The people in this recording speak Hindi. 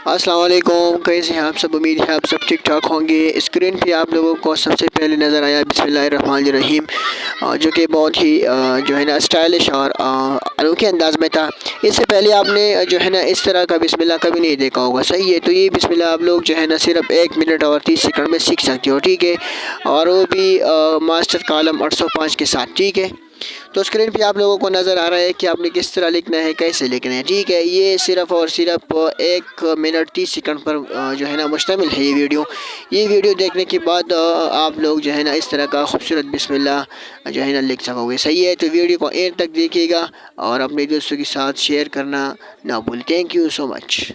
अस्सलाम वालेकुम, कैसे हैं आप सब। उम्मीद है आप सब ठीक ठाक होंगे। स्क्रीन पे आप लोगों को सबसे पहले नज़र आया बिस्मिल्लाहिर्रहमानिर्रहीम, जो कि बहुत ही जो है ना स्टाइलिश और अनोखे अंदाज में था। इससे पहले आपने जो है ना इस तरह का बिस्मिल्लाह कभी नहीं देखा होगा, सही है। तो ये बिस्मिल्लाह आप लोग जो है ना सिर्फ 1 मिनट और 30 सेकंड में सीख सकते हो, ठीक है। और वो भी मास्टर कॉलम 805 के साथ, ठीक है। तो स्क्रीन पे आप लोगों को नज़र आ रहा है कि आपने किस तरह लिखना है, कैसे लिखना है, ठीक है। ये सिर्फ़ और सिर्फ 1 मिनट 30 सेकंड पर जो है ना मुश्तमिल है ये वीडियो देखने के बाद आप लोग जो है ना इस तरह का खूबसूरत बिस्मिल्लाह जो है ना लिख सकोगे, सही है। तो वीडियो को एंड तक देखिएगा और अपने दोस्तों के साथ शेयर करना ना भूलें। Thank you so much.